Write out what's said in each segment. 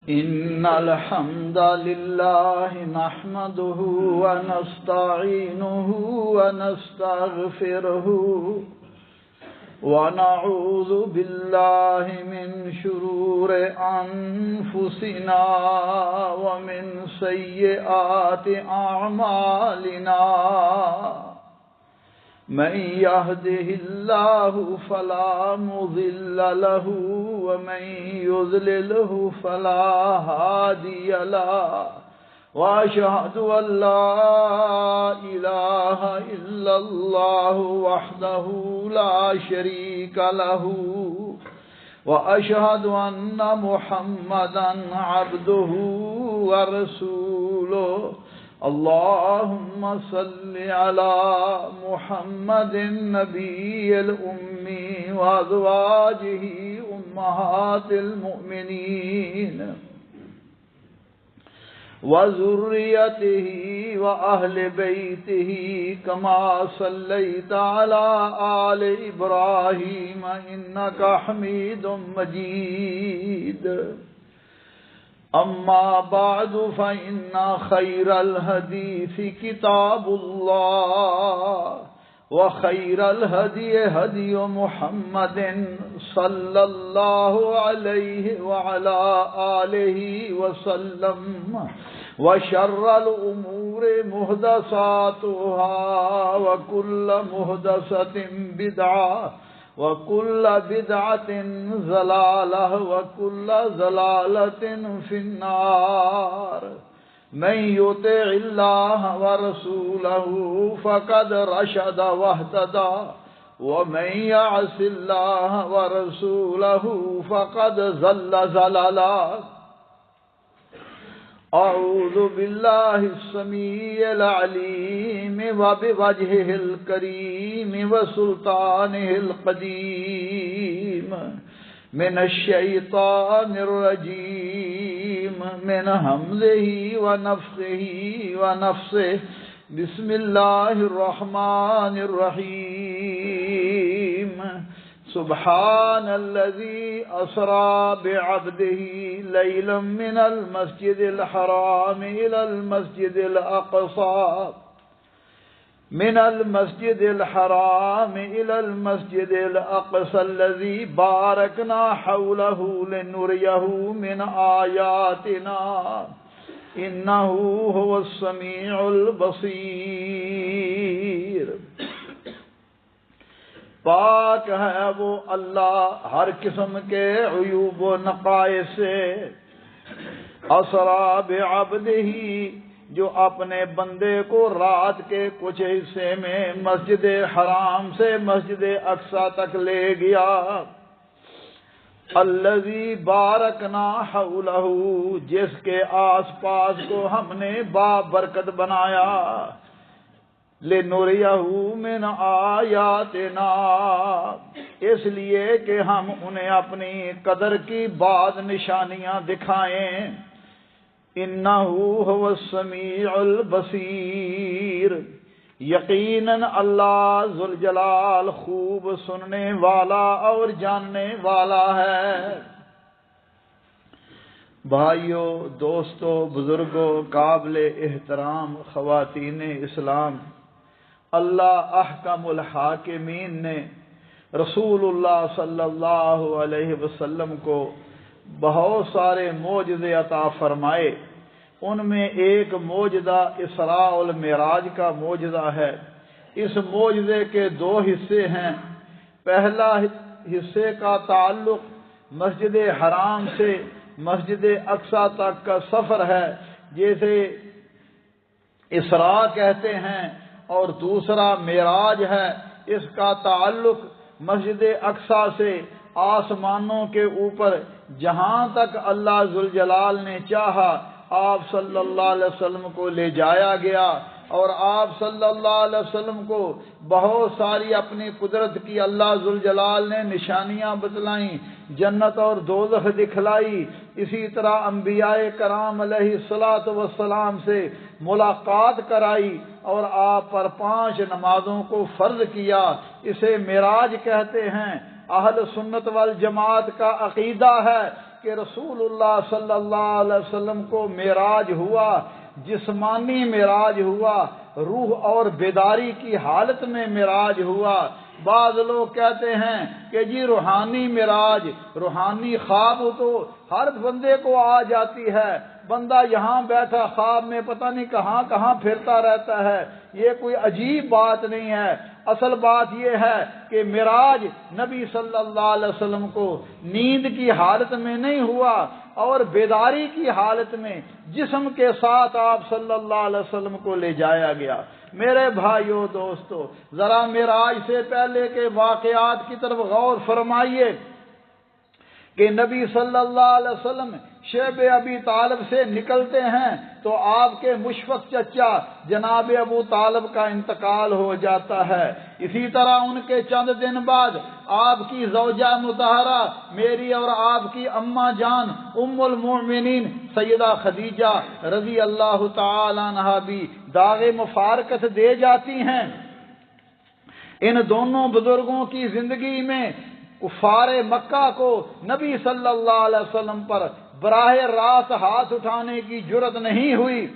إن الحمد لله نحمده ونستعينه ونستغفره ونعوذ بالله من شرور أنفسنا ومن سيئات أعمالنا من يهده الله فلا مضل له ومن يضلله فلا هادي له وأشهد أن لا إله إلا الله وحده لا شريك له وأشهد أن محمدا عبده ورسوله اللهم صل على محمد النبي الأمي وأزواجه أمهات المؤمنين وذريته وأهل بيته كما صليت على آل إبراهيم إنك حميد مجيد أما بعد فإن خير الحديث كتاب الله وخير الهدي هدي محمد صلى الله عليه وعلى آله وسلم وشر الأمور محدثاتها وكل محدثة بدعة وكل بدعة ضلالة وكل ضلالة في النار من يطع الله ورسوله فقد رشد واهتدى ومن يعص الله ورسوله فقد ضل ضلالا أعوذ بالله السميع العليم وبوجهه الكريم وسلطانه القديم من الشيطان الرجيم من همزه ونفخه ونفسه بسم الله الرحمن الرحيم سبحان الذي أسرى بعبده ليلا من المسجد الحرام إلى المسجد الأقصى من المسجد الحرام إلى المسجد الأقصى الذي باركنا حوله لنريه من آياتنا إنه هو السميع البصير پاک ہے وہ اللہ ہر قسم کے عیوب و نقائص سے اسرا بعبدہ جو اپنے بندے کو رات کے کچھ حصے میں مسجد حرام سے مسجد اقصی تک لے گیا الذی بارکنا حولہ جس کے آس پاس کو ہم نے بابرکت بنایا لِنُرِيَهُ مِنْ آیاتنا اس لیے کہ ہم انہیں اپنی قدر کی بعض نشانیاں دکھائیں اِنَّهُ هُوَ السَّمِيعُ الْبَصِيرُ یقیناً اللہ ذوالجلال خوب سننے والا اور جاننے والا ہے۔ بھائیو، دوستو، بزرگوں، قابل احترام خواتین اسلام، اللہ احکم الحاکمین نے رسول اللہ صلی اللہ علیہ وسلم کو بہت سارے معجزے عطا فرمائے۔ ان میں ایک معجزہ اسراء والمعراج کا معجزہ ہے۔ اس معجزے کے دو حصے ہیں۔ پہلا حصے کا تعلق مسجد حرام سے مسجد اقصی تک کا سفر ہے، جیسے اسراء کہتے ہیں، اور دوسرا معراج ہے۔ اس کا تعلق مسجد اقصی سے آسمانوں کے اوپر جہاں تک اللہ ذوالجلال نے چاہا آپ صلی اللہ علیہ وسلم کو لے جایا گیا، اور آپ صلی اللہ علیہ وسلم کو بہت ساری اپنی قدرت کی اللہ ذوالجلال نے نشانیاں بتلائیں، جنت اور دوزخ دکھلائی۔ اسی طرح انبیاء کرام علیہ الصلاۃ والسلام سے ملاقات کرائی اور آپ پر 5 نمازوں کو فرض کیا۔ اسے معراج کہتے ہیں۔ اہل سنت والجماعت کا عقیدہ ہے کہ رسول اللہ صلی اللہ علیہ وسلم کو معراج ہوا، جسمانی معراج ہوا، روح اور بیداری کی حالت میں معراج ہوا۔ بعض لوگ کہتے ہیں کہ جی روحانی معراج، روحانی خواب تو ہر بندے کو آ جاتی ہے، بندہ یہاں بیٹھا خواب میں پتہ نہیں کہاں کہاں پھرتا رہتا ہے، یہ کوئی عجیب بات نہیں ہے۔ اصل بات یہ ہے کہ معراج نبی صلی اللہ علیہ وسلم کو نیند کی حالت میں نہیں ہوا اور بیداری کی حالت میں جسم کے ساتھ آپ صلی اللہ علیہ وسلم کو لے جایا گیا۔ میرے بھائیو دوستو، ذرا معراج سے پہلے کے واقعات کی طرف غور فرمائیے کہ نبی صلی اللہ علیہ وسلم شیب ابی طالب سے نکلتے ہیں تو آپ کے مشفق چچا جناب ابو طالب کا انتقال ہو جاتا ہے۔ اسی طرح ان کے چند دن بعد آپ کی زوجہ مطہرہ میری اور آپ کی اماں جان ام المؤمنین سیدہ خدیجہ رضی اللہ تعالی عنہا بھی داغ مفارقت دے جاتی ہیں۔ ان دونوں بزرگوں کی زندگی میں کفار مکہ کو نبی صلی اللہ علیہ وسلم پر براہ راست ہاتھ اٹھانے کی جرت نہیں ہوئی،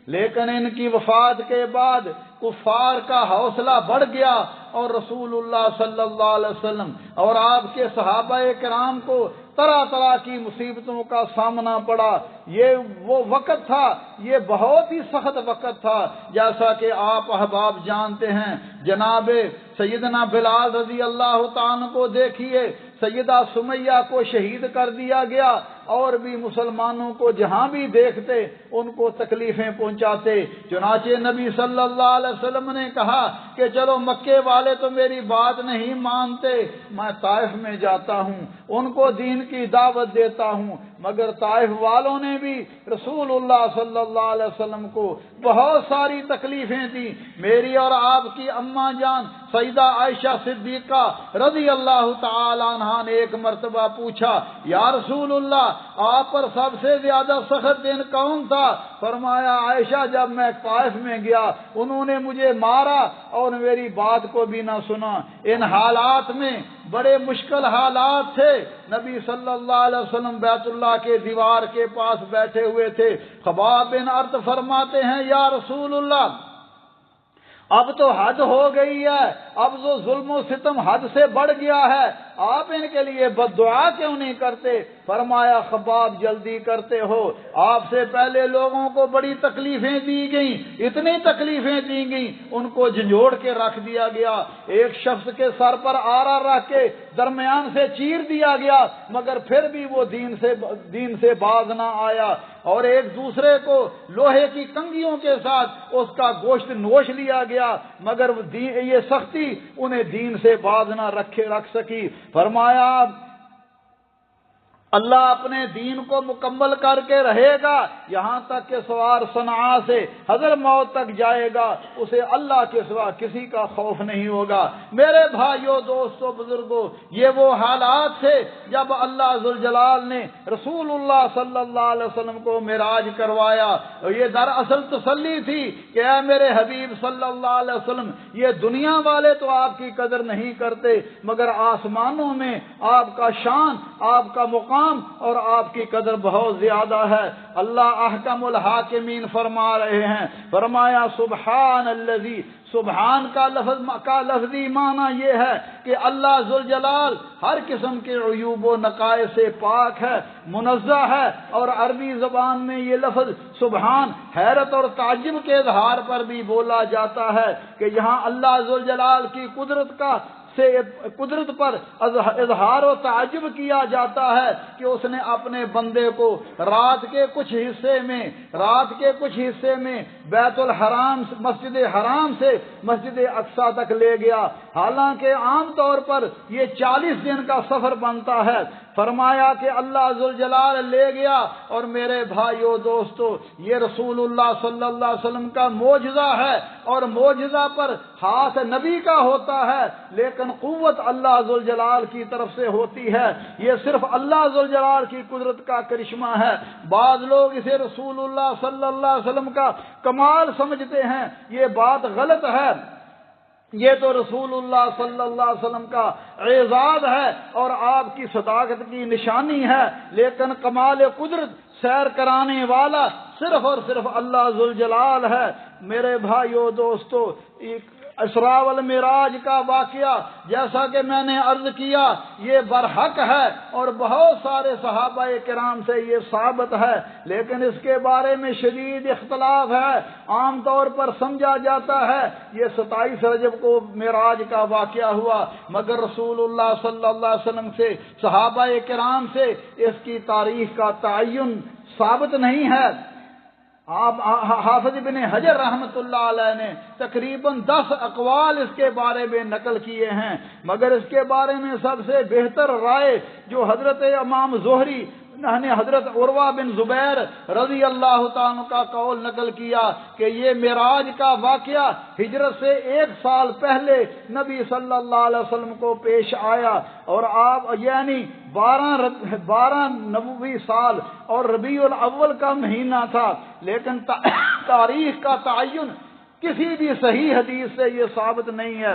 لیکن ان کی وفات کے بعد کفار کا حوصلہ بڑھ گیا اور رسول اللہ صلی اللہ علیہ وسلم اور آپ کے صحابہ کرام کو طرح طرح کی مصیبتوں کا سامنا پڑا۔ یہ وہ وقت تھا، یہ بہت ہی سخت وقت تھا، جیسا کہ آپ احباب جانتے ہیں۔ جناب سیدنا بلال رضی اللہ تعالیٰ کو دیکھیے، سیدہ سمیہ کو شہید کر دیا گیا، اور بھی مسلمانوں کو جہاں بھی دیکھتے ان کو تکلیفیں پہنچاتے۔ چنانچہ نبی صلی اللہ علیہ وسلم نے کہا کہ چلو مکے والے تو میری بات نہیں مانتے، میں طائف میں جاتا ہوں، ان کو دین کی دعوت دیتا ہوں۔ مگر طائف والوں نے بھی رسول اللہ صلی اللہ علیہ وسلم کو بہت ساری تکلیفیں دی۔ میری اور آپ کی اماں جان سیدہ عائشہ صدیقہ رضی اللہ تعالی عنہا نے ایک مرتبہ پوچھا، یا رسول اللہ آپ پر سب سے زیادہ سخت دن کون تھا؟ فرمایا عائشہ جب میں طائف میں گیا انہوں نے مجھے مارا اور میری بات کو بھی نہ سنا۔ ان حالات میں بڑے مشکل حالات تھے، نبی صلی اللہ علیہ وسلم بیت اللہ کے دیوار کے پاس بیٹھے ہوئے تھے۔ خباب بن ارت فرماتے ہیں، یا رسول اللہ اب تو حد ہو گئی ہے، اب جو ظلم و ستم حد سے بڑھ گیا ہے، آپ ان کے لیے بد دعا کیوں نہیں کرتے؟ فرمایا خباب جلدی کرتے ہو، آپ سے پہلے لوگوں کو بڑی تکلیفیں دی گئیں، اتنی تکلیفیں دی گئیں ان کو جھنجھوڑ کے رکھ دیا گیا، ایک شخص کے سر پر آرا رکھ کے درمیان سے چیر دیا گیا مگر پھر بھی وہ دین سے باز نہ آیا، اور ایک دوسرے کو لوہے کی کنگھیوں کے ساتھ اس کا گوشت نوش لیا گیا مگر یہ سختی انہیں دین سے باز نہ رکھ سکی۔ فرمایا اللہ اپنے دین کو مکمل کر کے رہے گا یہاں تک کہ سوار صنعاء سے حضر موت تک جائے گا، اسے اللہ کے سوا کسی کا خوف نہیں ہوگا۔ میرے بھائیوں دوستوں بزرگوں، یہ وہ حالات تھے جب اللہ ذوالجلال نے رسول اللہ صلی اللہ علیہ وسلم کو معراج کروایا، اور یہ دراصل تسلی تھی کہ اے میرے حبیب صلی اللہ علیہ وسلم، یہ دنیا والے تو آپ کی قدر نہیں کرتے مگر آسمانوں میں آپ کا شان، آپ کا مقام اور آپ کی قدر بہت زیادہ ہے۔ اللہ احکم الحاکمین فرما رہے ہیں، فرمایا سبحان الذی، سبحان کا لفظی معنی یہ ہے کہ اللہ ذوالجلال ہر قسم کے عیوب و نقائص سے پاک ہے، منزہ ہے، اور عربی زبان میں یہ لفظ سبحان حیرت اور تعجب کے اظہار پر بھی بولا جاتا ہے کہ یہاں اللہ ذوالجلال کی قدرت پر اظہار و تعجب کیا جاتا ہے کہ اس نے اپنے بندے کو رات کے کچھ حصے میں بیت الحرام مسجد حرام سے مسجد اقصی تک لے گیا، حالانکہ عام طور پر یہ 40 دن کا سفر بنتا ہے۔ فرمایا کہ اللہ ذوالجلال لے گیا، اور میرے بھائیو دوستو یہ رسول اللہ صلی اللہ علیہ وسلم کا معجزہ ہے، اور معجزہ پر ہاتھ نبی کا ہوتا ہے لیکن قوت اللہ ذوالجلال کی طرف سے ہوتی ہے، یہ صرف اللہ ذوالجلال کی قدرت کا کرشمہ ہے۔ بعض لوگ اسے رسول اللہ صلی اللہ علیہ وسلم کا کمال سمجھتے ہیں، یہ بات غلط ہے۔ یہ تو رسول اللہ صلی اللہ علیہ وسلم کا اعزاز ہے اور آپ کی صداقت کی نشانی ہے، لیکن کمال قدرت سیر کرانے والا صرف اور صرف اللہ ذوالجلال ہے۔ میرے بھائیو دوستو، اسراء والمعراج کا واقعہ جیسا کہ میں نے عرض کیا یہ برحق ہے اور بہت سارے صحابہ کرام سے یہ ثابت ہے، لیکن اس کے بارے میں شدید اختلاف ہے۔ عام طور پر سمجھا جاتا ہے یہ 27 رجب کو معراج کا واقعہ ہوا، مگر رسول اللہ صلی اللہ علیہ وسلم سے صحابہ کرام سے اس کی تاریخ کا تعین ثابت نہیں ہے۔ حافظ ابن حجر رحمۃ اللہ علیہ نے تقریباً 10 اقوال اس کے بارے میں نقل کیے ہیں، مگر اس کے بارے میں سب سے بہتر رائے جو حضرت امام زہری نے حضرت عروہ بن زبیر رضی اللہ تعالیٰ کا قول نقل کیا کہ یہ معراج کا واقعہ ہجرت سے 1 سال پہلے نبی صلی اللہ علیہ وسلم کو پیش آیا، اور آپ یعنی 12 نبوی سال اور ربیع الاول کا مہینہ تھا، لیکن تاریخ کا تعین کسی بھی صحیح حدیث سے یہ ثابت نہیں ہے۔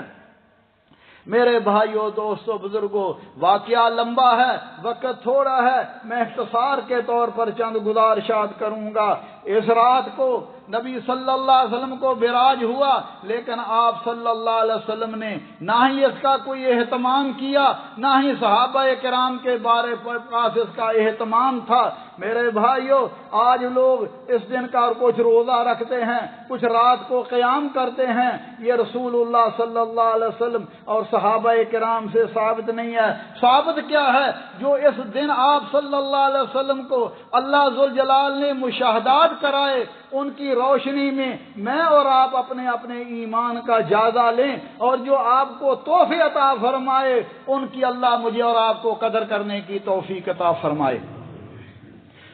میرے بھائیوں دوستوں بزرگوں، واقعہ لمبا ہے، وقت تھوڑا ہے، میں اختصار کے طور پر چند گزارشات کروں گا۔ اس رات کو نبی صلی اللہ علیہ وسلم کو معراج ہوا، لیکن آپ صلی اللہ علیہ وسلم نے نہ ہی اس کا کوئی اہتمام کیا، نہ ہی صحابہ کرام کے بارے پاس اس کا اہتمام تھا۔ میرے بھائیوں، آج لوگ اس دن کا کچھ روزہ رکھتے ہیں، کچھ رات کو قیام کرتے ہیں، یہ رسول اللہ صلی اللہ علیہ وسلم اور صحابہ کرام سے ثابت نہیں ہے۔ ثابت کیا ہے؟ جو اس دن آپ صلی اللہ علیہ وسلم کو اللہ ذوالجلال نے مشاہدات کرائے، ان کی روشنی میں اور آپ اپنے اپنے ایمان کا جائزہ لیں، اور جو آپ کو تحفے عطا فرمائے ان کی اللہ مجھے اور آپ کو قدر کرنے کی توفیق عطا فرمائے۔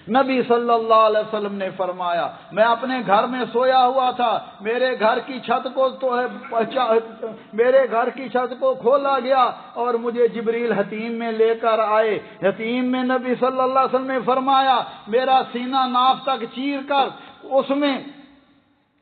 نبی صلی اللہ علیہ وسلم نے فرمایا، میں اپنے گھر میں سویا ہوا تھا، میرے گھر کی چھت کو کھولا گیا اور مجھے جبریل حتیم میں لے کر آئے۔ حتیم میں نبی صلی اللہ علیہ وسلم نے فرمایا میرا سینہ ناف تک چیر کر اس میں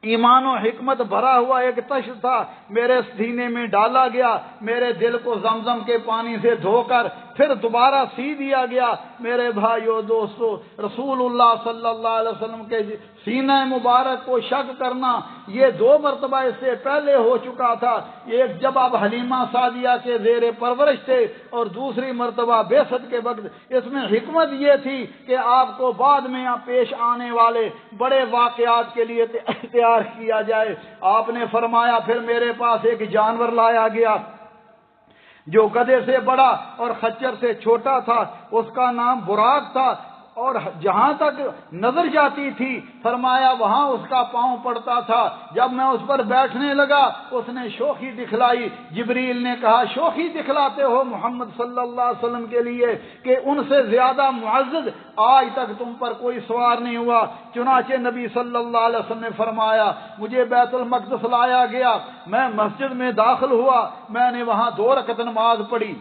ایمان و حکمت بھرا ہوا ایک تشت تھا، میرے سینے میں ڈالا گیا، میرے دل کو زمزم کے پانی سے دھو کر پھر دوبارہ سی دیا گیا۔ میرے بھائیو دوستو، رسول اللہ صلی اللہ علیہ وسلم کے سینہ مبارک کو شک کرنا یہ 2 مرتبہ اس سے پہلے ہو چکا تھا، ایک جب آپ حلیمہ سعدیہ کے زیر پرورش تھے اور دوسری مرتبہ بعثت کے وقت۔ اس میں حکمت یہ تھی کہ آپ کو بعد میں پیش آنے والے بڑے واقعات کے لیے تیار کیا جائے۔ آپ نے فرمایا پھر میرے پاس ایک جانور لایا گیا جو گدھے سے بڑا اور خچر سے چھوٹا تھا، اس کا نام براق تھا، اور جہاں تک نظر جاتی تھی فرمایا وہاں اس کا پاؤں پڑتا تھا۔ جب میں اس پر بیٹھنے لگا اس نے شوخی دکھلائی۔ جبریل نے کہا شوخی دکھلاتے ہو محمد صلی اللہ علیہ وسلم کے لیے کہ ان سے زیادہ معزز آج تک تم پر کوئی سوار نہیں ہوا۔ چنانچہ نبی صلی اللہ علیہ وسلم نے فرمایا مجھے بیت المقدس لایا گیا، میں مسجد میں داخل ہوا، میں نے وہاں 2 رکعت نماز پڑھی۔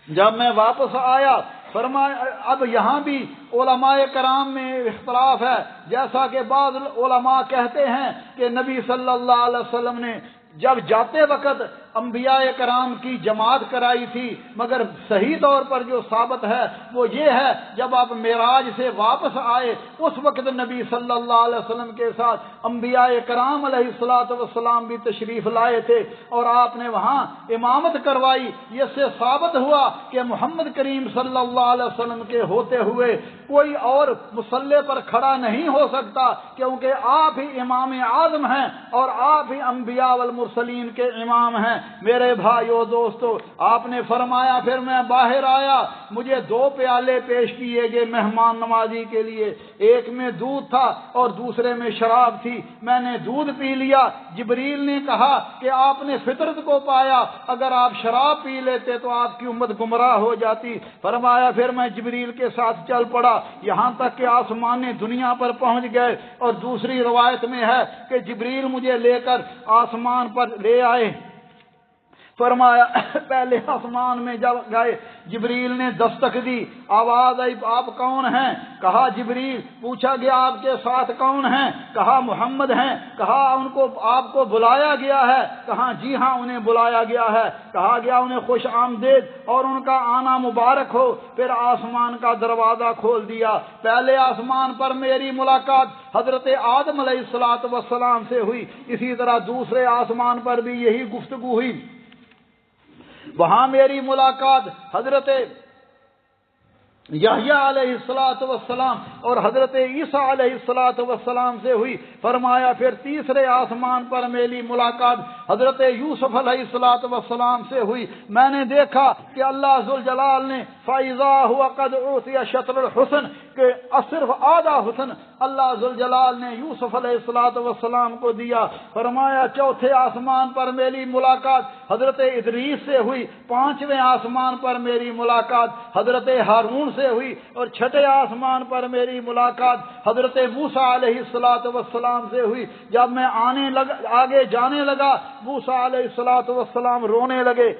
جب میں واپس آیا فرمایا اب یہاں بھی علماء کرام میں اختلاف ہے، جیسا کہ بعض علماء کہتے ہیں کہ نبی صلی اللہ علیہ وسلم نے جب جاتے وقت انبیاء کرام کی جماعت کرائی تھی، مگر صحیح طور پر جو ثابت ہے وہ یہ ہے جب آپ معراج سے واپس آئے اس وقت نبی صلی اللہ علیہ وسلم کے ساتھ انبیاء کرام علیہ الصلوۃ والسلام بھی تشریف لائے تھے اور آپ نے وہاں امامت کروائی۔ یہ سے ثابت ہوا کہ محمد کریم صلی اللہ علیہ وسلم کے ہوتے ہوئے کوئی اور مصلی پر کھڑا نہیں ہو سکتا، کیونکہ آپ ہی امام اعظم ہیں اور آپ ہی انبیاء والمرسلین کے امام ہیں۔ میرے بھائیو دوستو، آپ نے فرمایا پھر میں باہر آیا، مجھے 2 پیالے پیش کیے گئے مہمان نوازی کے لیے، ایک میں دودھ تھا اور دوسرے میں شراب تھی، میں نے دودھ پی لیا۔ جبریل نے کہا کہ آپ نے فطرت کو پایا، اگر آپ شراب پی لیتے تو آپ کی امت گمراہ ہو جاتی۔ فرمایا پھر میں جبریل کے ساتھ چل پڑا یہاں تک کہ آسمان دنیا پر پہنچ گئے، اور دوسری روایت میں ہے کہ جبریل مجھے لے کر آسمان پر لے آئے۔ فرمایا پہلے آسمان میں جب گئے جبریل نے دستک دی، آواز آئی آپ کون ہیں؟ کہا جبریل۔ پوچھا گیا آپ کے ساتھ کون ہیں؟ کہا محمد ہیں۔ کہا ان کو آپ کو بلایا گیا ہے؟ کہا جی ہاں انہیں بلایا گیا ہے۔ کہا گیا انہیں خوش آمدید اور ان کا آنا مبارک ہو۔ پھر آسمان کا دروازہ کھول دیا۔ پہلے آسمان پر میری ملاقات حضرت آدم علیہ السلام سے ہوئی، اسی طرح دوسرے آسمان پر بھی یہی گفتگو ہوئی، وہاں میری ملاقات حضرت یحییٰ علیہ السلام اور حضرت عیسیٰ علیہ السلام سے ہوئی۔ فرمایا پھر تیسرے آسمان پر میری ملاقات حضرت یوسف علیہ السلام سے ہوئی۔ میں نے دیکھا کہ اللہ ذوالجلال نے فَإِذَا هُوَ قَدْ أُوتِيَ شَطْرَ الْحُسْنِ کہ صرف آدھا حسن اللہ ذوالجلال نے یوسف علیہ السلام کو دیا۔ فرمایا چوتھے آسمان پر میری ملاقات حضرت ادریس سے ہوئی، پانچویں آسمان پر میری ملاقات حضرت ہارون سے ہوئی، اور چھٹے آسمان پر میری ملاقات حضرت موسیٰ علیہ السلام سے ہوئی۔ جب میں آگے جانے لگا موسیٰ علیہ السلام رونے لگے۔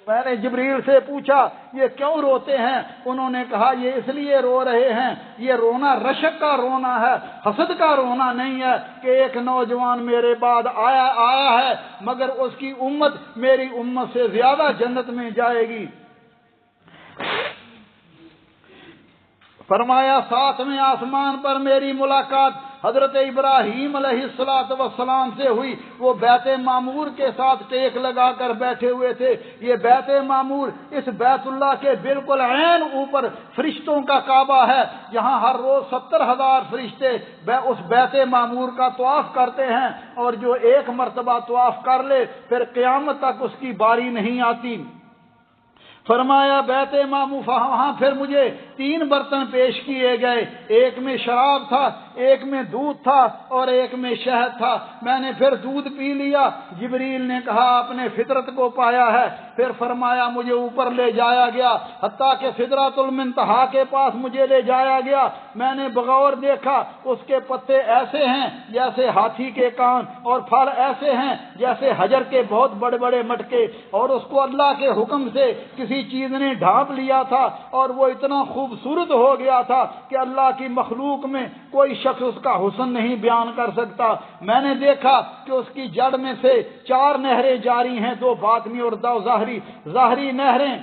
میں نے جبریل سے پوچھا یہ کیوں روتے ہیں؟ انہوں نے کہا یہ اس لیے رو رہے ہیں، یہ رونا رشک کا رونا ہے، حسد کا رونا نہیں ہے کہ ایک نوجوان میرے بعد آیا ہے مگر اس کی امت میری امت سے زیادہ جنت میں جائے گی۔ فرمایا ساتویں آسمان پر میری ملاقات حضرت ابراہیم علیہ السلام سے ہوئی۔ وہ بیت معمور کے ساتھ ٹیک لگا کر بیٹھے ہوئے تھے۔ یہ بیت معمور اس بیت اللہ کے بالکل عین اوپر فرشتوں کا کعبہ ہے، جہاں ہر روز 70,000 فرشتے اس بیت معمور کا طواف کرتے ہیں، اور جو ایک مرتبہ طواف کر لے پھر قیامت تک اس کی باری نہیں آتی۔ فرمایا بیت معمور، وہاں پھر مجھے 3 برتن پیش کیے گئے، ایک میں شراب تھا، ایک میں دودھ تھا اور ایک میں شہد تھا۔ میں نے پھر دودھ پی لیا۔ جبریل نے کہا آپ نے فطرت کو پایا ہے۔ پھر فرمایا مجھے اوپر لے جایا گیا، حتیٰ کہ سدرۃ المنتہا کے پاس مجھے لے جایا گیا۔ میں نے بغور دیکھا، اس کے پتے ایسے ہیں جیسے ہاتھی کے کان، اور پھل ایسے ہیں جیسے حجر کے بہت بڑے بڑے مٹکے، اور اس کو اللہ کے حکم سے کسی چیز نے ڈھانپ لیا تھا، اور وہ اتنا خوبصورت ہو گیا تھا کہ اللہ کی مخلوق میں کوئی شخص اس کا حسن نہیں بیان کر سکتا۔ میں نے دیکھا کہ اس کی جڑ میں سے 4 نہریں جاری ہیں، 2 باطنی اور 2 ظاہری نہریں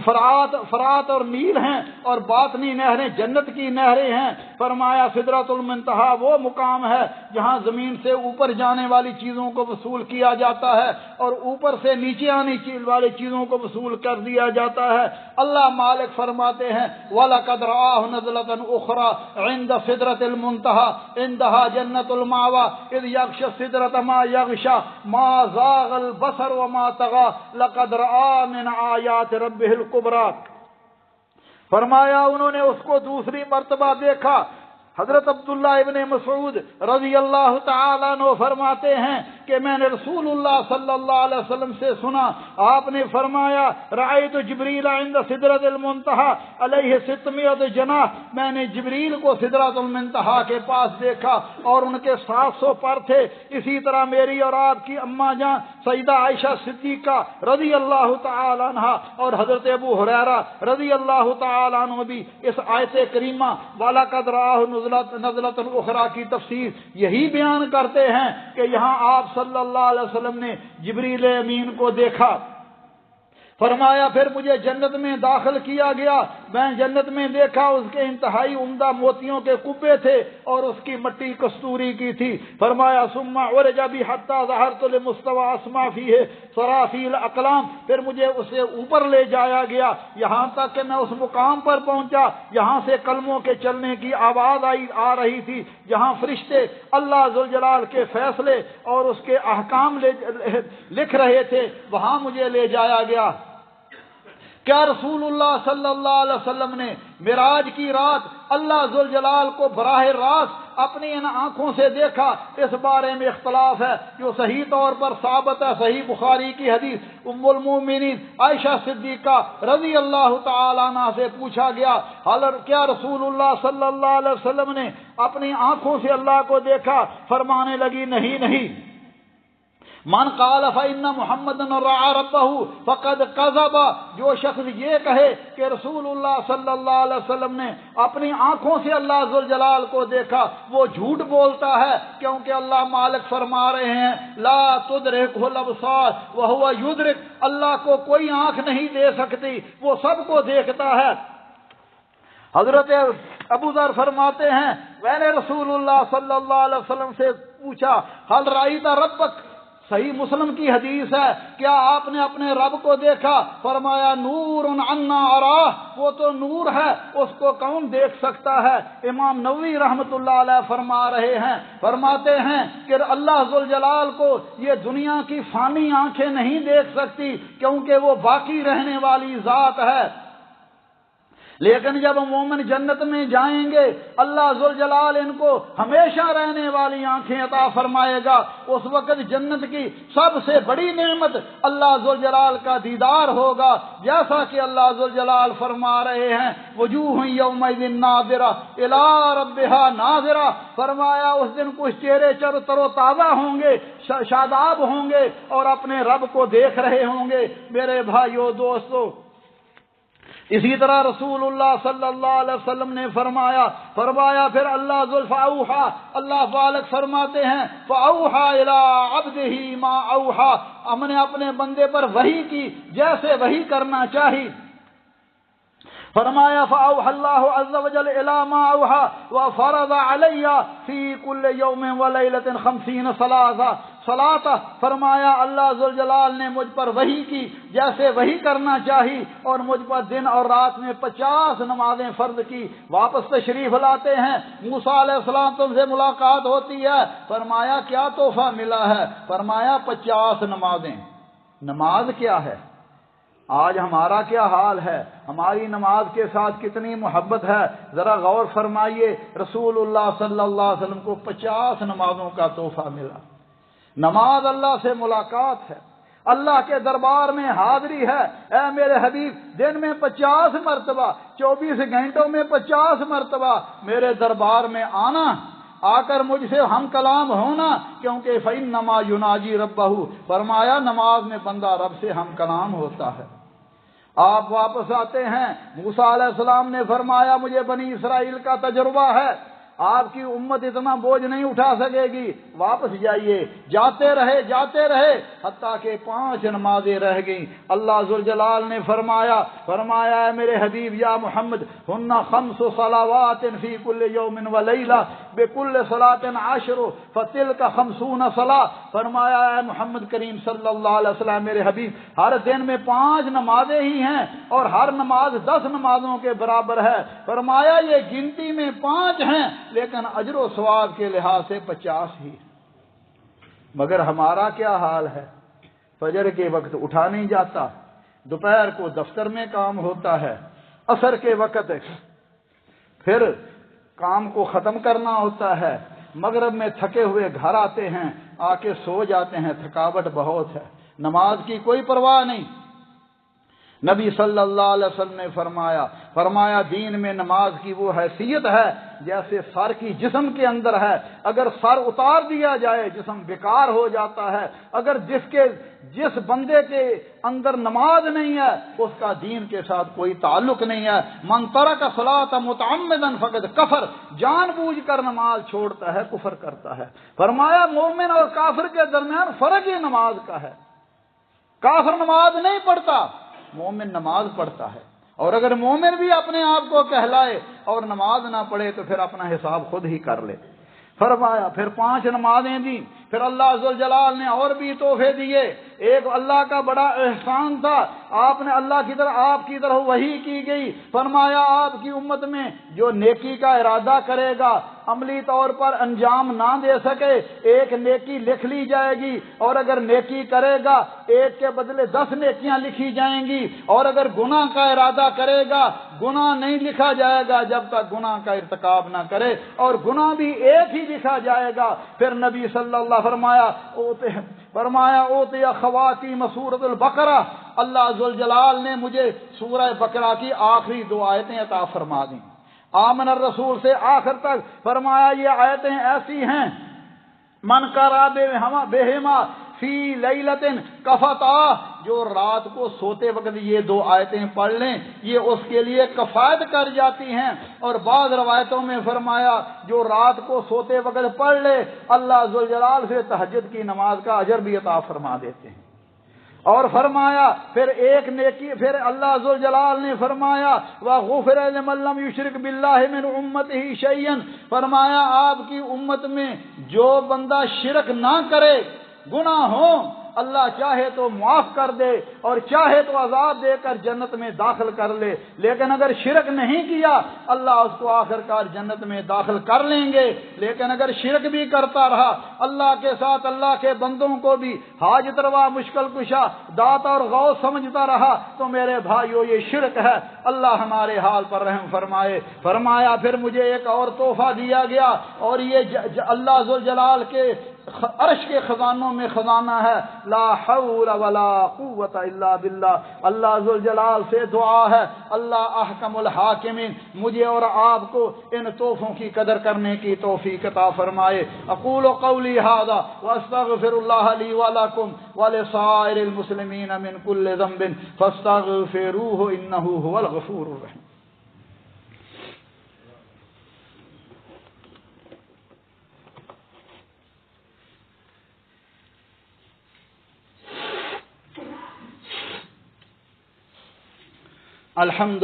فرات اور نیل ہیں، اور باطنی نہریں جنت کی نہریں ہیں۔ فرمایا سدرۃ المنتہا وہ مقام ہے جہاں زمین سے اوپر جانے والی چیزوں کو وصول کیا جاتا ہے اور اوپر سے نیچے آنے والی چیزوں کو وصول کر دیا جاتا ہے۔ اللہ مالک فرماتے ہیں وَلَقَدْ رَآهُ نَزْلَةً أُخْرَى عِندَ سِدْرَةِ الْمُنتَهَى عِندَهَا جَنَّةُ الْمَأْوَى إِذْ يَغْشَى السِّدْرَةَ مَا يَغْشَى مَا زَاغَ الْبَصَرُ وَمَا طَغَى لَقَدْ رَآ مِنْ آيَاتِ رَبِّهِ الْكُبْرَى۔ فرمایا انہوں نے اس کو دوسری مرتبہ دیکھا۔ حضرت عبداللہ ابن مسعود رضی اللہ تعالیٰ عنہ فرماتے ہیں کہ میں نے رسول اللہ صلی اللہ علیہ وسلم سے سنا، آپ نے فرمایا رأیت جبریل عند سدرۃ المنتہا علیہ 600 جناح، میں نے جبریل کو سدرۃ المنتہا کے پاس دیکھا اور ان کے 700 پر تھے۔ اسی طرح میری اور آپ کی اماں جان سیدہ عائشہ صدیقہ رضی اللہ تعالیٰ عنہ اور حضرت ابو ہریرہ رضی اللہ تعالیٰ عنہ بھی اس آیت کریمہ وَلَقَدْ رَآهُ نزلۃ اخری کی تفسیر یہی بیان کرتے ہیں کہ یہاں آپ صلی اللہ علیہ وسلم نے جبریل امین کو دیکھا۔ فرمایا پھر مجھے جنت میں داخل کیا گیا، میں جنت میں دیکھا اس کے انتہائی عمدہ موتیوں کے کبے تھے اور اس کی مٹی کستوری کی تھی۔ فرمایا ثم عرج بی حتی ظہرت لمستوى اسما فیہ صرافیل اقلام، پھر مجھے اسے اوپر لے جایا گیا یہاں تک کہ میں اس مقام پر پہنچا جہاں سے کلموں کے چلنے کی آواز آ رہی تھی، جہاں فرشتے اللہ ذوالجلال کے فیصلے اور اس کے احکام لکھ رہے تھے، وہاں مجھے لے جایا گیا۔ کیا رسول اللہ صلی اللہ علیہ وسلم نے معراج کی رات اللہ ذوالجلال کو براہ راست اپنی ان آنکھوں سے دیکھا؟ اس بارے میں اختلاف ہے، جو صحیح طور پر ثابت ہے۔ صحیح بخاری کی حدیث ام المومنین عائشہ صدیقہ رضی اللہ تعالیٰ عنہ سے پوچھا گیا کیا رسول اللہ صلی اللہ علیہ وسلم نے اپنی آنکھوں سے اللہ کو دیکھا؟ فرمانے لگی نہیں۔ من قال فإن محمدا رعى ربه فقد كذب، جو شخص یہ کہے کہ رسول اللہ صلی اللہ علیہ وسلم نے اپنی آنکھوں سے اللہ ذوالجلال کو دیکھا وہ جھوٹ بولتا ہے، کیونکہ اللہ مالک فرما رہے ہیں لا تدرکہ الابصار وہو یدرک، اللہ کو کوئی آنکھ نہیں دے سکتی، وہ سب کو دیکھتا ہے۔ حضرت ابو ذر فرماتے ہیں میں نے رسول اللہ صلی اللہ علیہ وسلم سے پوچھا حل رأیت ربک، صحیح مسلم کی حدیث ہے، کیا آپ نے اپنے رب کو دیکھا؟ فرمایا نور عنا اراہ، وہ تو نور ہے، اس کو کون دیکھ سکتا ہے؟ امام نووی رحمۃ اللہ علیہ فرما رہے ہیں، فرماتے ہیں کہ اللہ ذوالجلال کو یہ دنیا کی فانی آنکھیں نہیں دیکھ سکتی کیونکہ وہ باقی رہنے والی ذات ہے، لیکن جب مومن جنت میں جائیں گے اللہ ذوالجلال ان کو ہمیشہ رہنے والی آنکھیں عطا فرمائے گا۔ اس وقت جنت کی سب سے بڑی نعمت اللہ ذوالجلال کا دیدار ہوگا، جیسا کہ اللہ ذوالجلال فرما رہے ہیں وجوہ یومئذ ناظرہ الی ربہا ناظرہ، فرمایا اس دن کچھ چہرے تر و تازہ ہوں گے، شاداب ہوں گے اور اپنے رب کو دیکھ رہے ہوں گے۔ میرے بھائیو دوستو، اسی طرح رسول اللہ صلی اللہ علیہ وسلم نے فرمایا پھر اللہ بالغ فرماتے ہیں فَأَوْحَى إِلَىٰ عَبْدِهِ مَا أَوْحَى، ہم نے اپنے بندے پر وحی کی جیسے وحی کرنا چاہی۔ فرمایا فَأَوْحَى اللَّهُ عَزَّ وَجَلَّ إِلَىٰ مَا أَوْحَى وَفَرَضَ عَلَيَّ فِي كُلِّ يَوْمٍ وَلَيْلَةٍ 50 صلاۃ، فرمایا اللہ ذوالجلال نے مجھ پر وحی کی جیسے وحی کرنا چاہی اور مجھ پر دن اور رات میں 50 نمازیں فرض کی۔ واپس تشریف لاتے ہیں، موسیٰ علیہ السلام تم سے ملاقات ہوتی ہے، فرمایا کیا تحفہ ملا ہے؟ فرمایا 50 نمازیں۔ نماز کیا ہے؟ آج ہمارا کیا حال ہے؟ ہماری نماز کے ساتھ کتنی محبت ہے؟ ذرا غور فرمائیے، رسول اللہ صلی اللہ علیہ وسلم کو 50 نمازوں کا تحفہ ملا۔ نماز اللہ سے ملاقات ہے، اللہ کے دربار میں حاضری ہے۔ اے میرے حبیب، دن میں 50 مرتبہ، 24 گھنٹوں میں 50 مرتبہ میرے دربار میں آنا، آ کر مجھ سے ہم کلام ہونا، کیونکہ فَإِنَّمَا يُنَاجِي رَبَّهُ، فرمایا نماز میں بندہ رب سے ہم کلام ہوتا ہے۔ آپ واپس آتے ہیں، موسیٰ علیہ السلام نے فرمایا مجھے بنی اسرائیل کا تجربہ ہے، آپ کی امت اتنا بوجھ نہیں اٹھا سکے گی، واپس جائیے۔ جاتے رہے حتیٰ کہ 5 نمازیں رہ گئیں۔ اللہ ذوالجلال نے فرمایا اے میرے حبیب یا محمد ہن 5 صلوات فی کل یوم ولیلہ بکل صلاۃ 10 فتلک 50 صلاۃ، فرمایا اے محمد کریم صلی اللہ علیہ وسلم میرے حبیب ہر دن میں 5 نمازیں ہی ہیں اور ہر نماز 10 نمازوں کے برابر ہے۔ فرمایا یہ گنتی میں 5 ہیں لیکن اجر و ثواب کے لحاظ سے 50 ہی۔ مگر ہمارا کیا حال ہے؟ فجر کے وقت اٹھا نہیں جاتا، دوپہر کو دفتر میں کام ہوتا ہے، عصر کے وقت پھر کام کو ختم کرنا ہوتا ہے، مغرب میں تھکے ہوئے گھر آتے ہیں، آ کے سو جاتے ہیں، تھکاوٹ بہت ہے، نماز کی کوئی پرواہ نہیں۔ نبی صلی اللہ علیہ وسلم نے فرمایا دین میں نماز کی وہ حیثیت ہے جیسے سر کی جسم کے اندر ہے، اگر سر اتار دیا جائے جسم بیکار ہو جاتا ہے، اگر جس بندے کے اندر نماز نہیں ہے اس کا دین کے ساتھ کوئی تعلق نہیں ہے۔ من ترک الصلاۃ متعمدا فقد کفر، جان بوجھ کر نماز چھوڑتا ہے کفر کرتا ہے۔ فرمایا مومن اور کافر کے درمیان فرق ہی نماز کا ہے، کافر نماز نہیں پڑھتا، مومن نماز پڑھتا ہے، اور اگر مومن بھی اپنے آپ کو کہلائے اور نماز نہ پڑھے تو پھر اپنا حساب خود ہی کر لے۔ فرمایا پھر 5 نمازیں دی، پھر اللہ ذوالجلال نے اور بھی تحفے دیے۔ ایک اللہ کا بڑا احسان تھا، آپ کی طرف وحی کی گئی، فرمایا آپ کی امت میں جو نیکی کا ارادہ کرے گا عملی طور پر انجام نہ دے سکے، ایک نیکی لکھ لی جائے گی، اور اگر نیکی کرے گا ایک کے بدلے 10 نیکیاں لکھی جائیں گی، اور اگر گناہ کا ارادہ کرے گا گناہ نہیں لکھا جائے گا جب تک گناہ کا ارتکاب نہ کرے، اور گناہ بھی ایک ہی لکھا جائے گا۔ پھر نبی صلی اللہ علیہ فرمایا اوتی خواتیم سورۃ البقرہ، اللہ ذوالجلال نے مجھے سورہ بقرہ کی آخری 2 آیتیں عطا فرما دیں، آمن الرسول سے آخر تک۔ فرمایا یہ آیتیں ایسی ہیں من قرأ بہما فی لیلتن کفتا، جو رات کو سوتے وقت یہ دو آیتیں پڑھ لیں یہ اس کے لیے کفایت کر جاتی ہیں۔ اور بعض روایتوں میں فرمایا جو رات کو سوتے وقت پڑھ لے اللہ ذوالجلال سے تہجد کی نماز کا اجر بھی عطا فرما دیتے ہیں۔ اور فرمایا پھر ایک نیکی، پھر اللہ ذوالجلال نے فرمایا وَغُفِرَ لِمَن لَّمْ يُشْرِكْ بِاللَّهِ مِنْ أُمَّتِهِ شَيْئًا، فرمایا آپ کی امت میں جو بندہ شرک نہ کرے، گناہ ہوں اللہ چاہے تو معاف کر دے اور چاہے تو عذاب دے کر جنت میں داخل کر لے، لیکن اگر شرک نہیں کیا اللہ اس کو آخر کار جنت میں داخل کر لیں گے۔ لیکن اگر شرک بھی کرتا رہا، اللہ کے ساتھ اللہ کے بندوں کو بھی حاجت روا مشکل کشا داتا اور غوث سمجھتا رہا تو میرے بھائیو یہ شرک ہے۔ اللہ ہمارے حال پر رحم فرمائے۔ فرمایا پھر مجھے ایک اور تحفہ دیا گیا اور یہ اللہ ذوالجلال کے عرش کے خزانوں میں خزانہ ہے، لا حول ولا قوت الا باللہ۔ اللہ ذوالجلال سے دعا ہے اللہ احکم الحاکمین مجھے اور آپ کو ان تحفوں کی قدر کرنے کی توفیق عطا فرمائے۔ اقول قولی ھذا واستغفر اللہ لی ولکم ولسائر المسلمین من کل ذنب فاستغفروہ انہ ھو الغفور الرحیم۔ الحمد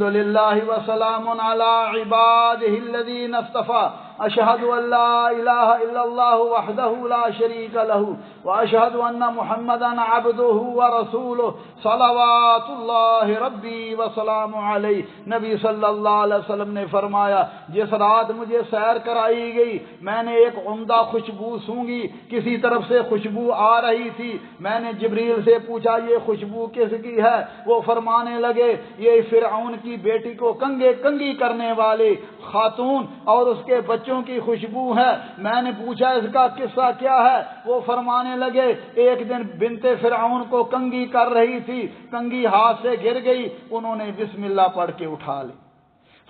للہ وسلام علی عبادہ الذین اصطفى، اشہد ان لا الہ الا اللہ وحدہ لا شریک لہ واشہد ان محمدا عبدہ ورسولہ صلوات اللہ ربی وسلام علیہ۔ نبی صلی اللہ علیہ وسلم نے فرمایا جس رات مجھے سیر کرائی گئی میں نے ایک عمدہ خوشبو سونگی، کسی طرف سے خوشبو آ رہی تھی، میں نے جبریل سے پوچھا یہ خوشبو کس کی ہے؟ وہ فرمانے لگے یہ فرعون کی بیٹی کو کنگی کرنے والے خاتون اور اس کے بچوں کی خوشبو ہے۔ میں نے پوچھا اس کا قصہ کیا ہے؟ وہ فرمانے لگے ایک دن بنت فرعون کو کنگھی کر رہی تھی، کنگھی ہاتھ سے گر گئی، انہوں نے بسم اللہ پڑھ کے اٹھا لی۔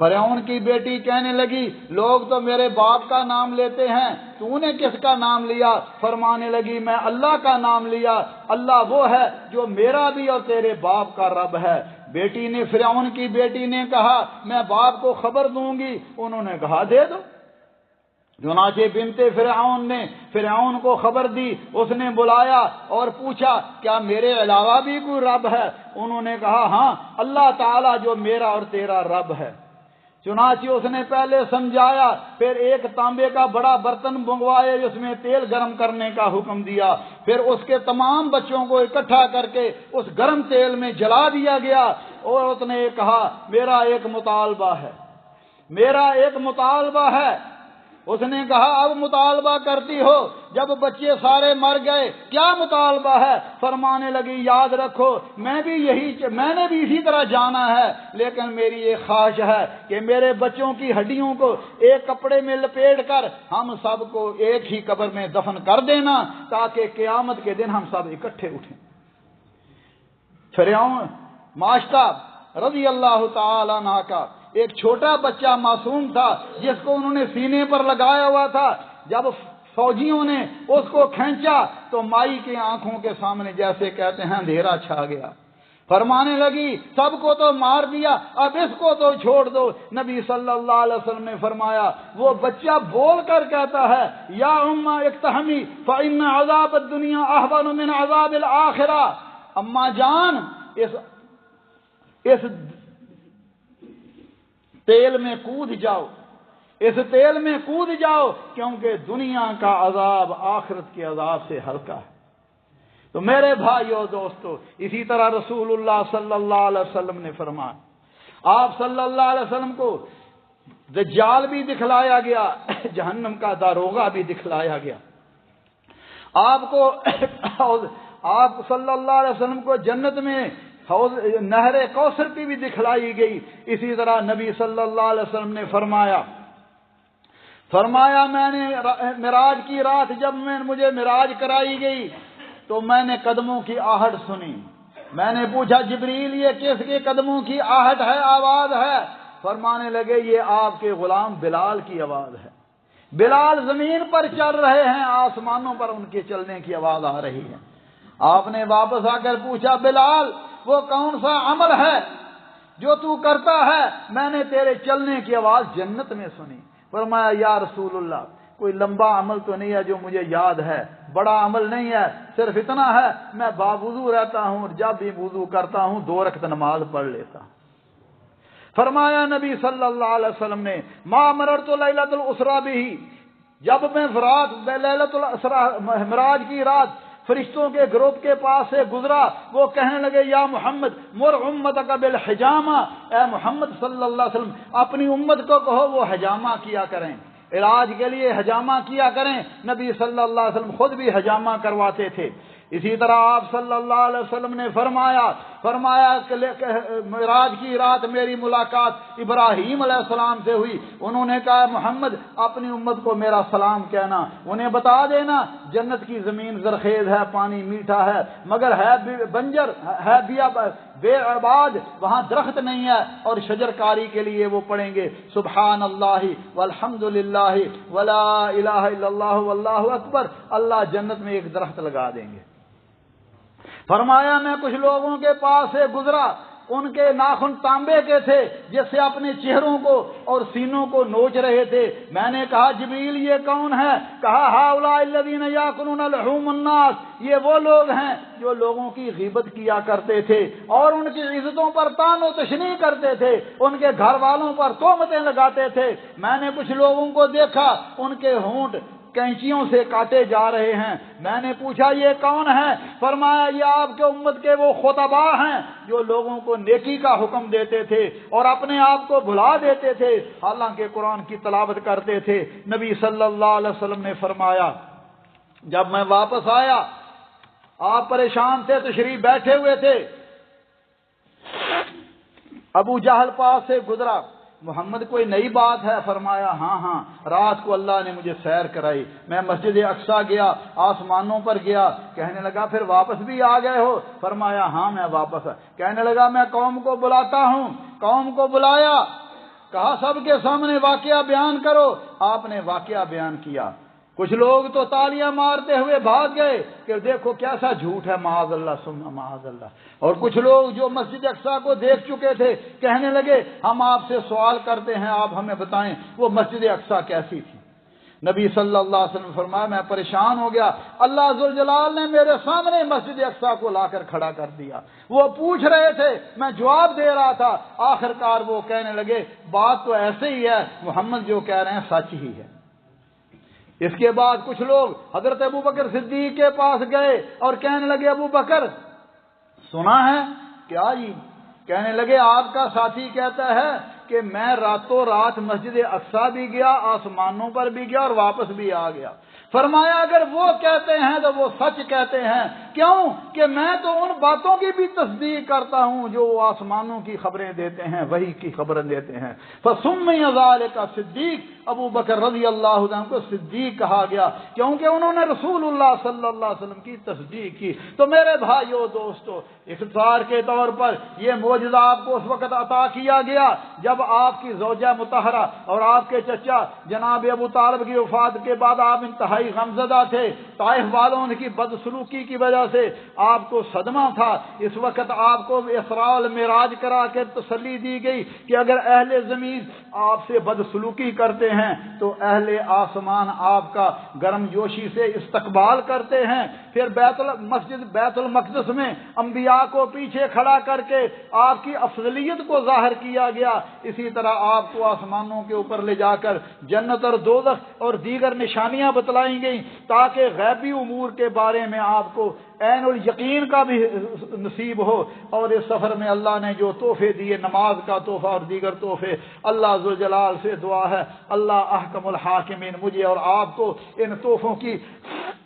فرعون کی بیٹی کہنے لگی لوگ تو میرے باپ کا نام لیتے ہیں، تو نے کس کا نام لیا؟ فرمانے لگی میں اللہ کا نام لیا، اللہ وہ ہے جو میرا بھی اور تیرے باپ کا رب ہے۔ بیٹی نے فرعون کی بیٹی نے کہا میں باپ کو خبر دوں گی، انہوں نے کہا دے دو۔ چنانچہ بنت فرعون نے فرعون کو خبر دی، اس نے بلایا اور پوچھا کیا میرے علاوہ بھی کوئی رب ہے؟ انہوں نے کہا ہاں اللہ تعالیٰ جو میرا اور تیرا رب ہے۔ چنانچہ اس نے پہلے سمجھایا، پھر ایک تانبے کا بڑا برتن منگوائے جس میں تیل گرم کرنے کا حکم دیا، پھر اس کے تمام بچوں کو اکٹھا کر کے اس گرم تیل میں جلا دیا گیا اور اس نے کہا میرا ایک مطالبہ ہے، میرا ایک مطالبہ ہے۔ اس نے کہا اب مطالبہ کرتی ہو، جب بچے سارے مر گئے کیا مطالبہ ہے؟ فرمانے لگی یاد رکھو میں نے بھی اسی طرح جانا ہے، لیکن میری یہ خواہش ہے کہ میرے بچوں کی ہڈیوں کو ایک کپڑے میں لپیٹ کر ہم سب کو ایک ہی قبر میں دفن کر دینا تاکہ قیامت کے دن ہم سب اکٹھے اٹھیں۔ فرعون ماشطہ رضی اللہ تعالی عنہ کا ایک چھوٹا بچہ معصوم تھا جس کو انہوں نے سینے پر لگایا ہوا تھا، جب فوجیوں نے اس کو کھینچا تو مائی کی آنکھوں کے سامنے جیسے کہتے ہیں اندھیرا چھا گیا۔ فرمانے لگی سب کو تو مار دیا اب اس کو تو چھوڑ دو۔ نبی صلی اللہ علیہ وسلم نے فرمایا وہ بچہ بول کر کہتا ہے یا اماں اقتحمی فإن عذاب الدنیا احون من عذاب الآخرہ، اماں جان اس تیل میں کود جاؤ، اس تیل میں کود جاؤ کیونکہ دنیا کا عذاب آخرت کے عذاب سے ہلکا ہے۔ تو میرے بھائیو دوستو اسی طرح رسول اللہ صلی اللہ علیہ وسلم نے فرمایا، آپ صلی اللہ علیہ وسلم کو دجال بھی دکھلایا گیا، جہنم کا داروغہ بھی دکھلایا گیا، آپ صلی اللہ علیہ وسلم کو جنت میں نہر کوثر کی بھی دکھلائی گئی۔ اسی طرح نبی صلی اللہ علیہ وسلم نے فرمایا میں نے معراج کی رات جب مجھے معراج کرائی گئی تو میں نے قدموں کی آہٹ سنی، میں نے پوچھا جبریل یہ کس کے قدموں کی آہٹ ہے، آواز ہے؟ فرمانے لگے یہ آپ کے غلام بلال کی آواز ہے۔ بلال زمین پر چل رہے ہیں، آسمانوں پر ان کے چلنے کی آواز آ رہی ہے۔ آپ نے واپس آ کر پوچھا بلال وہ کون سا عمل ہے جو تو کرتا ہے؟ میں نے تیرے چلنے کی آواز جنت میں سنی۔ فرمایا یا رسول اللہ کوئی لمبا عمل تو نہیں ہے جو مجھے یاد ہے، بڑا عمل نہیں ہے، صرف اتنا ہے میں باوضو رہتا ہوں اور جب بھی وضو کرتا ہوں 2 رکعت نماز پڑھ لیتا ہوں۔ فرمایا نبی صلی اللہ علیہ وسلم نے ما مررت لیلۃ الاسرا بھی، جب میں لیلۃ الاسرا معراج کی رات فرشتوں کے گروپ کے پاس سے گزرا، وہ کہنے لگے یا محمد مر امتک بالحجامہ، اے محمد صلی اللہ علیہ وسلم اپنی امت کو کہو وہ حجامہ کیا کریں، علاج کے لیے حجامہ کیا کریں۔ نبی صلی اللہ علیہ وسلم خود بھی حجامہ کرواتے تھے۔ اسی طرح آپ صلی اللہ علیہ وسلم نے فرمایا معراج کی رات میری ملاقات ابراہیم علیہ السلام سے ہوئی، انہوں نے کہا محمد اپنی امت کو میرا سلام کہنا، انہیں بتا دینا جنت کی زمین زرخیز ہے، پانی میٹھا ہے، مگر ہے بنجر، ہے بے آباد، وہاں درخت نہیں ہے، اور شجر کاری کے لیے وہ پڑھیں گے سبحان اللہ والحمد للہ ولا الہ الا اللہ واللہ اکبر، اللہ جنت میں ایک درخت لگا دیں گے۔ فرمایا میں کچھ لوگوں کے پاس سے گزرا، ان کے ناخن تانبے کے تھے جس سے اپنے چہروں کو اور سینوں کو نوچ رہے تھے۔ میں نے کہا جبریل یہ کون ہے؟ کہا ہؤلاء الذین یاکلون لحوم الناس، یہ وہ لوگ ہیں جو لوگوں کی غیبت کیا کرتے تھے اور ان کی عزتوں پر طعن و تشنیع کرتے تھے، ان کے گھر والوں پر تہمتیں لگاتے تھے۔ میں نے کچھ لوگوں کو دیکھا ان کے ہونٹ کینچیوں سے کاٹے جا رہے ہیں۔ میں نے پوچھا یہ کون ہے؟ فرمایا یہ آپ کے امت کے وہ خطبا ہیں جو لوگوں کو نیکی کا حکم دیتے تھے اور اپنے آپ کو بھلا دیتے تھے حالانکہ قرآن کی تلاوت کرتے تھے۔ نبی صلی اللہ علیہ وسلم نے فرمایا جب میں واپس آیا آپ پریشان تھے، تشریف بیٹھے ہوئے تھے، ابو جہل پاس سے گزرا، محمد کوئی نئی بات ہے؟ فرمایا ہاں رات کو اللہ نے مجھے سیر کرائی، میں مسجد اقصی گیا، آسمانوں پر گیا۔ کہنے لگا پھر واپس بھی آ گئے ہو؟ فرمایا ہاں میں واپس۔ کہنے لگا میں قوم کو بلاتا ہوں، قوم کو بلایا، کہا سب کے سامنے واقعہ بیان کرو، آپ نے واقعہ بیان کیا۔ کچھ لوگ تو تالیاں مارتے ہوئے بھاگ گئے کہ دیکھو کیسا جھوٹ ہے، معاذ اللہ ثم معاذ اللہ، اور کچھ لوگ جو مسجد اقصی کو دیکھ چکے تھے کہنے لگے ہم آپ سے سوال کرتے ہیں، آپ ہمیں بتائیں وہ مسجد اقصی کیسی تھی۔ نبی صلی اللہ علیہ وسلم فرمایا میں پریشان ہو گیا، اللہ ذوالجلال نے میرے سامنے مسجد اقصی کو لا کر کھڑا کر دیا، وہ پوچھ رہے تھے میں جواب دے رہا تھا، آخرکار وہ کہنے لگے بات تو ایسے ہی ہے، محمد جو کہہ رہے ہیں سچ ہی ہے۔ اس کے بعد کچھ لوگ حضرت ابو بکر صدیق کے پاس گئے اور کہنے لگے ابو بکر سنا ہے؟ کیا جی؟ کہنے لگے آپ کا ساتھی کہتا ہے کہ میں راتوں رات مسجد اقصی بھی گیا، آسمانوں پر بھی گیا اور واپس بھی آ گیا۔ فرمایا اگر وہ کہتے ہیں تو وہ سچ کہتے ہیں، کیوں کہ میں تو ان باتوں کی بھی تصدیق کرتا ہوں جو وہ آسمانوں کی خبریں دیتے ہیں، وحی کی خبریں دیتے ہیں۔ فسمی ذالک صدیق، ابو بکر رضی اللہ عنہ کو صدیق کہا گیا کیونکہ انہوں نے رسول اللہ صلی اللہ علیہ وسلم کی تصدیق کی۔ تو میرے بھائیو دوستو، اختصار کے طور پر یہ معجزہ آپ کو اس وقت عطا کیا گیا جب آپ کی زوجہ مطہرہ اور آپ کے چچا جناب ابو طالب کی وفات کے بعد آپ انتہائی غمزدہ تھے، طائف والوں کی بدسلوکی کی وجہ سے آپ کو صدمہ تھا۔ اس وقت آپ کو اسراء والمعراج کرا کے تسلی دی گئی کہ اگر اہل زمین آپ سے بدسلوکی کرتے ہیں تو اہل آسمان آپ کا گرم جوشی سے استقبال کرتے ہیں۔ پھر مسجد بیت المقدس میں انبیاء کو پیچھے کھڑا کر کے آپ کی افضلیت کو ظاہر کیا گیا۔ اسی طرح آپ کو آسمانوں کے اوپر لے جا کر جنت اور دوزخ اور دیگر نشانیاں بتلائی گئیں تاکہ غیبی امور کے بارے میں آپ کو عین الیقین کا بھی نصیب ہو۔ اور اس سفر میں اللہ نے جو تحفے دیے، نماز کا تحفہ اور دیگر تحفے، اللہ ذوالجلال سے دعا ہے اللہ احکم الحاکمین مجھے اور آپ کو ان تحفوں کی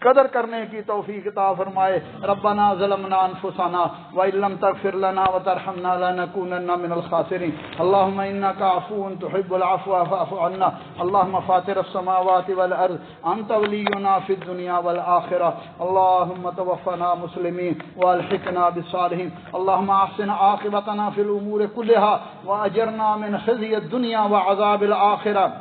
قدر کرنے کی توفیق عطا فرمائے۔ ربنا ظلمنا انفسنا وان لم تغفر لنا وترحمنا لنكونن من الخاسرين اللهم انك عفو تحب العفو فاعف عنا اللهم فاطر السماوات والارض انت ولينا في الدنيا والاخره اللهم توفنا مسلمين والحقنا بالصالحين اللهم احسن عاقبتنا في الامور كلها واجرنا من خزي الدنيا وعذاب الاخره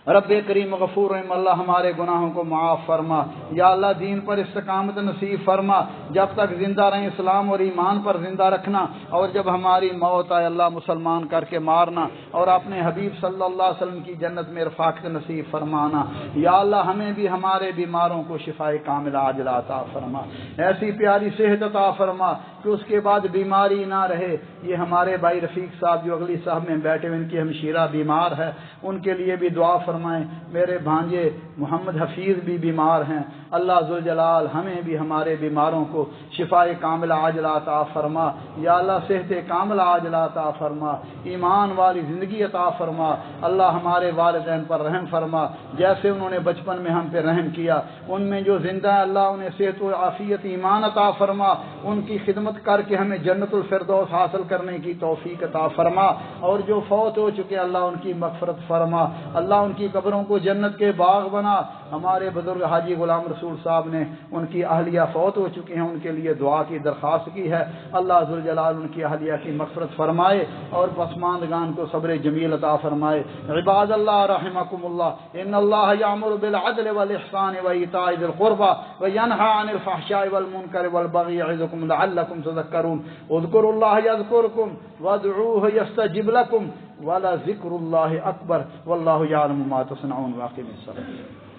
رب کریم غفور رحیم اللہ ہمارے گناہوں کو معاف فرما، یا اللہ دین پر استقامت نصیب فرما، جب تک زندہ رہیں اسلام اور ایمان پر زندہ رکھنا، اور جب ہماری موت آئے اللہ مسلمان کر کے مارنا، اور اپنے حبیب صلی اللہ علیہ وسلم کی جنت میں رفاقت نصیب فرمانا۔ یا اللہ ہمیں بھی ہمارے بیماروں کو شفائے کاملہ عاجلہ عطا فرما، ایسی پیاری صحت عطا فرما کہ اس کے بعد بیماری نہ رہے۔ یہ ہمارے بھائی رفیق صاحب جو اگلی صاحب میں بیٹھے ہوئے، ان کی ہمشیرہ بیمار ہے، ان کے لیے بھی دعا فرمائیں۔ میرے بھانجے محمد حفیظ بھی بیمار ہیں، اللہ ذوالجلال ہمیں بھی ہمارے بیماروں کو شفائے کاملہ عاجلہ عطا فرما۔ یا اللہ صحت کاملہ عاجلہ عطا فرما، ایمان والی زندگی عطا فرما۔ اللہ ہمارے والدین پر رحم فرما، جیسے انہوں نے بچپن میں ہم پہ رحم کیا، ان میں جو زندہ ہے اللہ انہیں صحت و عافیت ایمان عطا فرما، ان کی خدمت کر کے ہمیں جنت الفردوس حاصل کرنے کی توفیق عطا فرما، اور جو فوت ہو چکے اللہ ان کی مغفرت فرما، اللہ ان کی قبروں کو جنت کے باغ بنا۔ ہمارے بزرگ حاجی غلام رسول صاحب نے ان کی اہلیہ فوت ہو چکی ہیں، ان کے لیے دعا کی درخواست کی ہے، اللہ ذوالجلال ان کی اہلیہ کی مغفرت فرمائے اور پسماندگان کو صبر جمیل عطا فرمائے۔ عباد اللہ رحمکم اللہ، ان اللہ یامر بالعدل والاحسان وایتاء ذی القربى وینہی عن الفحشاء والمنکر والبغی یعظکم لعلکم تذکرون، اذکروا اللہ یذکرکم وادعوہ یستجب لکم ولذکر اللہ اکبر واللہ یعلم ما تصنعون۔ واقم الصلاۃ۔